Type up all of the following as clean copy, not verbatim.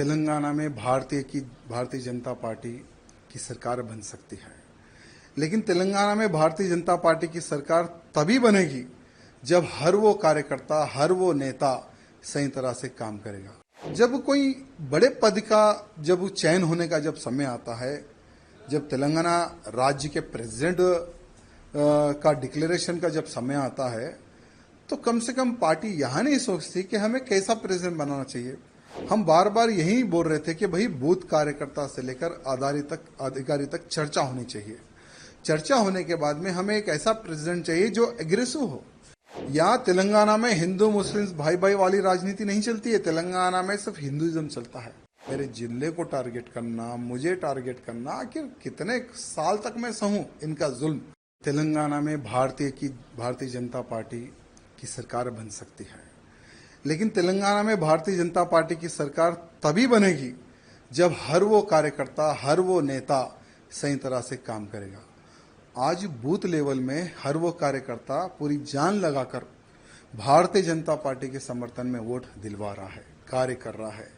तेलंगाना में भारतीय जनता पार्टी की सरकार बन सकती है, लेकिन तेलंगाना में भारतीय जनता पार्टी की सरकार तभी बनेगी जब हर वो कार्यकर्ता, हर वो नेता सही तरह से काम करेगा। जब कोई बड़े पद का जब चयन होने का जब समय आता है, जब तेलंगाना राज्य के प्रेसिडेंट का डिक्लेरेशन का जब समय आता है, तो कम से कम पार्टी यहाँ नहीं सोचती कि हमें कैसा प्रेसिडेंट बनाना चाहिए। हम बार बार यही बोल रहे थे कि भाई बूथ कार्यकर्ता से लेकर अधिकारी तक चर्चा होनी चाहिए। चर्चा होने के बाद में हमें एक ऐसा प्रेसिडेंट चाहिए जो एग्रेसिव हो। यहाँ तेलंगाना में हिंदू मुस्लिम भाई भाई वाली राजनीति नहीं चलती है। तेलंगाना में सिर्फ हिंदुइज्म चलता है। मेरे जिले को टारगेट करना, मुझे टारगेट करना, आखिर कितने साल तक मैं सहूं इनका जुल्म। तेलंगाना में भारतीय जनता पार्टी की सरकार बन सकती है, लेकिन तेलंगाना में भारतीय जनता पार्टी की सरकार तभी बनेगी जब हर वो कार्यकर्ता, हर वो नेता सही तरह से काम करेगा। आज बूथ लेवल में हर वो कार्यकर्ता पूरी जान लगाकर भारतीय जनता पार्टी के समर्थन में वोट दिलवा रहा है, कार्य कर रहा है।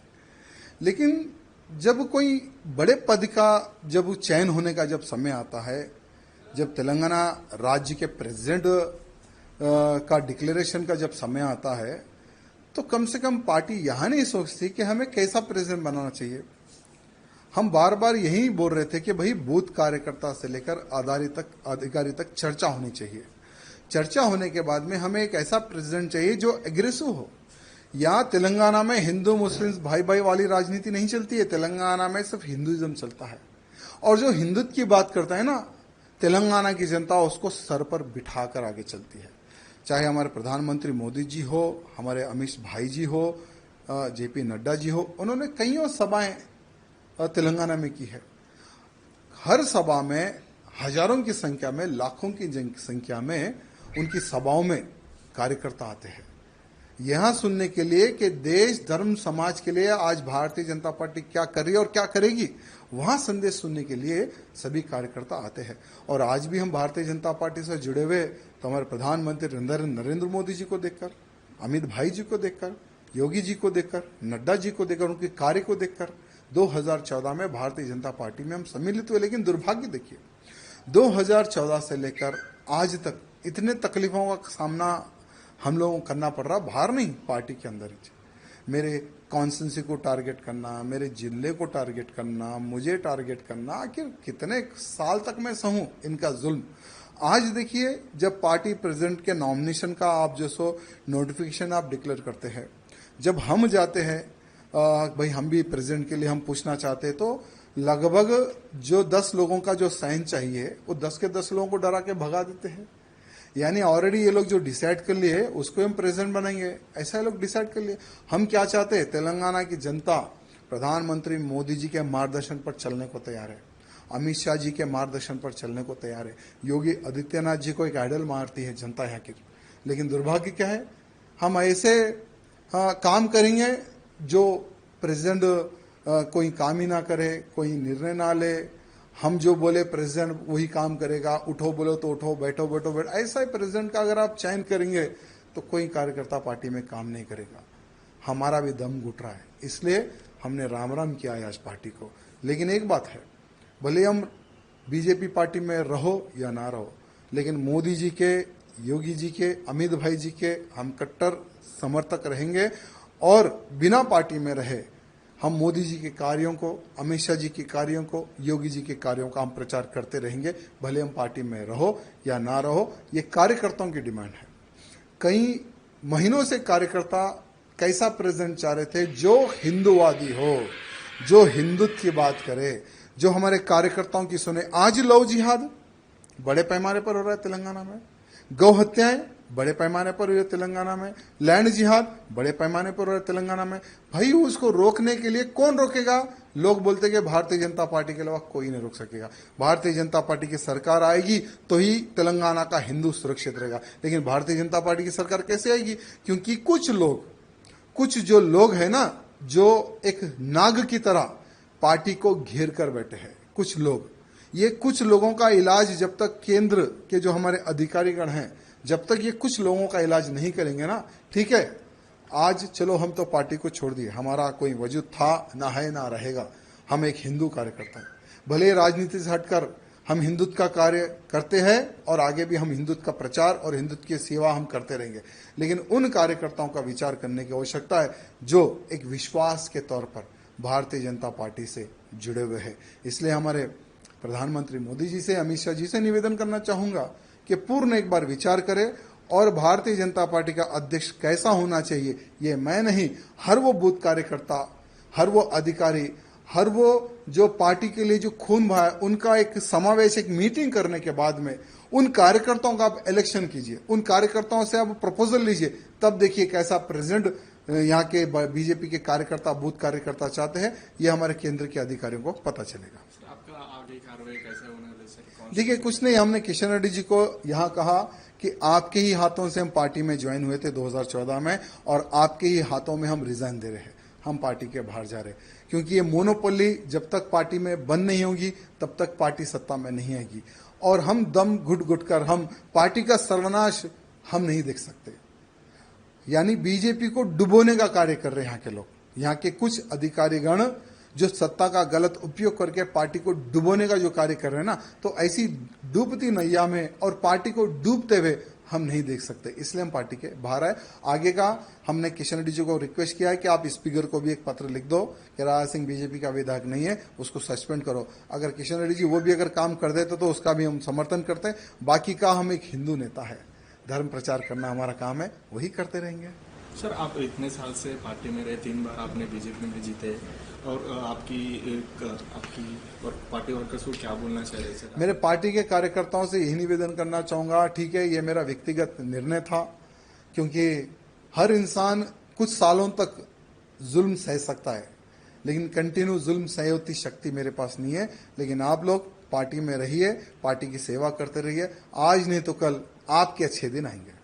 लेकिन जब कोई बड़े पद का जब चयन होने का जब समय आता है, जब तेलंगाना राज्य के प्रेसिडेंट का डिक्लेरेशन का जब समय आता है, तो कम से कम पार्टी यहाँ नहीं सोचती कि हमें कैसा प्रेसिडेंट बनाना चाहिए। हम बार बार यही बोल रहे थे कि भाई बूथ कार्यकर्ता से लेकर अधिकारी तक चर्चा होनी चाहिए। चर्चा होने के बाद में हमें एक ऐसा प्रेसिडेंट चाहिए जो एग्रेसिव हो। यहाँ तेलंगाना में हिंदू मुस्लिम भाई भाई वाली राजनीति नहीं चलती है। तेलंगाना में सिर्फ हिंदुइज्म चलता है। और जो हिंदुत्व की बात करता है ना, तेलंगाना की जनता उसको सर पर बिठाकर आगे चलती है। चाहे हमारे प्रधानमंत्री मोदी जी हो, हमारे अमित भाई जी हो, जेपी नड्डा जी हो, उन्होंने कईयों सभाएं तेलंगाना में की है। हर सभा में हजारों की संख्या में, लाखों की संख्या में उनकी सभाओं में कार्यकर्ता आते हैं यहां सुनने के लिए कि देश धर्म समाज के लिए आज भारतीय जनता पार्टी क्या कर रही है और क्या करेगी। वहां संदेश सुनने के लिए सभी कार्यकर्ता आते हैं। और आज भी हम भारतीय जनता पार्टी से जुड़े हुए तो हमारे प्रधानमंत्री नरेंद्र मोदी जी को देखकर, अमित भाई जी को देखकर, योगी जी को देखकर, नड्डा जी को देखकर, उनके कार्य को देखकर 2014 में भारतीय जनता पार्टी में हम सम्मिलित हुए। लेकिन दुर्भाग्य देखिए, 2014 से लेकर आज तक इतने तकलीफों का सामना हम लोगों को करना पड़ रहा, बाहर नहीं, पार्टी के अंदर ही। मेरे कॉन्स्टिट्यूंसी को टारगेट करना, मेरे जिले को टारगेट करना, मुझे टारगेट करना, आखिर कितने साल तक मैं सहूं इनका जुल्म। आज देखिए, जब पार्टी प्रेसिडेंट के नॉमिनेशन का आप जो सो नोटिफिकेशन आप डिक्लेयर करते हैं, जब हम जाते हैं भाई हम भी प्रेसिडेंट के लिए हम पूछना चाहते हैं, तो लगभग जो 10 लोगों का जो साइन चाहिए वो 10 के 10 लोगों को डरा के भगा देते हैं। यानी ऑलरेडी ये लोग जो डिसाइड कर लिए उसको हम प्रेसिडेंट बनाएंगे, ऐसा ये लोग डिसाइड कर लिए। हम क्या चाहते हैं, तेलंगाना की जनता प्रधानमंत्री मोदी जी के मार्गदर्शन पर चलने को तैयार है, अमित शाह जी के मार्गदर्शन पर चलने को तैयार है। योगी आदित्यनाथ जी को एक आइडल मारती है जनता यहाँ की। लेकिन दुर्भाग्य क्या है, हम ऐसे काम करेंगे जो प्रेसिडेंट कोई काम ही ना करे, कोई निर्णय ना ले। हम जो बोले प्रेसिडेंट वही काम करेगा, उठो बोलो तो उठो, बैठो बैठो बैठो। ऐसा ही प्रेसिडेंट का अगर आप चयन करेंगे तो कोई कार्यकर्ता पार्टी में काम नहीं करेगा। हमारा भी दम घुट रहा है, इसलिए हमने राम राम किया है आज पार्टी को। लेकिन एक बात है, भले हम बीजेपी पार्टी में रहो या ना रहो, लेकिन मोदी जी के, योगी जी के, अमित भाई जी के हम कट्टर समर्थक रहेंगे। और बिना पार्टी में रहे हम मोदी जी के कार्यों को, अमित शाह जी के कार्यों को, योगी जी के कार्यों का हम प्रचार करते रहेंगे, भले हम पार्टी में रहो या ना रहो। ये कार्यकर्ताओं की डिमांड है। कई महीनों से कार्यकर्ता कैसा प्रेसिडेंट चाह रहे थे जो हिंदूवादी हो, जो हिंदुत्व की बात करे, जो हमारे कार्यकर्ताओं की सुने। आज लव जिहाद बड़े पैमाने पर हो रहा है तेलंगाना में, गौ हत्याएं बड़े पैमाने पर हुई है तेलंगाना में, लैंड जिहाद बड़े पैमाने पर हो रहा है तेलंगाना में। भाई उसको रोकने के लिए कौन रोकेगा? लोग बोलते कि भारतीय जनता पार्टी के अलावा कोई नहीं रोक सकेगा। भारतीय जनता पार्टी की सरकार आएगी तो ही तेलंगाना का हिंदू सुरक्षित रहेगा। लेकिन भारतीय जनता पार्टी की सरकार कैसे आएगी? क्योंकि कुछ जो लोग हैं ना, जो एक नाग की तरह पार्टी को घेर कर बैठे हैं, कुछ लोग। ये कुछ लोगों का इलाज जब तक केंद्र के जो हमारे अधिकारीगण हैं, जब तक ये कुछ लोगों का इलाज नहीं करेंगे ना, ठीक है, आज चलो हम तो पार्टी को छोड़ दिए, हमारा कोई वजूद था ना है ना रहेगा, हम एक हिंदू कार्यकर्ता हैं। भले राजनीति से हटकर हम हिंदुत्व का कार्य करते हैं और आगे भी हम हिंदुत्व का प्रचार और हिंदुत्व की सेवा हम करते रहेंगे, लेकिन उन कार्यकर्ताओं का विचार करने की आवश्यकता है जो एक विश्वास के तौर पर भारतीय जनता पार्टी से जुड़े हुए हैं। इसलिए हमारे प्रधानमंत्री मोदी जी से, अमित शाह जी से निवेदन करना चाहूंगा कि पूर्ण एक बार विचार करें और भारतीय जनता पार्टी का अध्यक्ष कैसा होना चाहिए ये मैं नहीं, हर वो बूथ कार्यकर्ता, हर वो अधिकारी, हर वो जो पार्टी के लिए जो खून बहा है, उनका एक समावेश, एक मीटिंग करने के बाद में उन कार्यकर्ताओं का आप इलेक्शन कीजिए, उन कार्यकर्ताओं से आप प्रपोजल लीजिए, तब देखिए कैसा प्रेसिडेंट यहाँ के बीजेपी के कार्यकर्ता, बूथ कार्यकर्ता चाहते हैं, ये हमारे केंद्र के अधिकारियों को पता चलेगा। आपका आगे कार्रवाई कैसे होने वाली? देखिए कुछ नहीं, हमने किशन रेड्डी जी को यहाँ कहा कि आपके ही हाथों से हम पार्टी में ज्वाइन हुए थे 2014 में और आपके ही हाथों में हम रिजाइन दे रहे हैं, हम पार्टी के बाहर जा रहे हैं, क्योंकि ये मोनोपोली जब तक पार्टी में बंद नहीं होगी तब तक पार्टी सत्ता में नहीं आएगी और हम दम घुट घुट कर हम पार्टी का सर्वनाश हम नहीं देख सकते। यानी बीजेपी को डुबोने का कार्य कर रहे हैं यहाँ के लोग, यहाँ के कुछ अधिकारीगण जो सत्ता का गलत उपयोग करके पार्टी को डुबोने का जो कार्य कर रहे हैं ना, तो ऐसी डूबती नैया में और पार्टी को डूबते हुए हम नहीं देख सकते, इसलिए हम पार्टी के बाहर आए। आगे का हमने किशन रेड्डी जी को रिक्वेस्ट किया है कि आप स्पीकर को भी एक पत्र लिख दो कि राजा सिंह बीजेपी का विधायक नहीं है, उसको सस्पेंड करो। अगर किशन रेड्डी जी वो भी अगर काम कर देते तो उसका भी हम समर्थन करते हैं। बाकी का हम एक हिंदू नेता है, धर्म प्रचार करना हमारा काम है, वही करते रहेंगे। सर, आप इतने साल से पार्टी में रहे, 3 बार आपने बीजेपी में जीते और आपकी और पार्टी वर्कर्स को क्या बोलना चाहिए सर? मेरे पार्टी के कार्यकर्ताओं से यही निवेदन करना चाहूंगा, ठीक है ये मेरा व्यक्तिगत निर्णय था, क्योंकि हर इंसान कुछ सालों तक जुल्म सह सकता है, लेकिन कंटिन्यू जुल्म सहयोती शक्ति मेरे पास नहीं है। लेकिन आप लोग पार्टी में रहिए, पार्टी की सेवा करते रहिए, आज नहीं तो कल आपके अच्छे दिन आएंगे।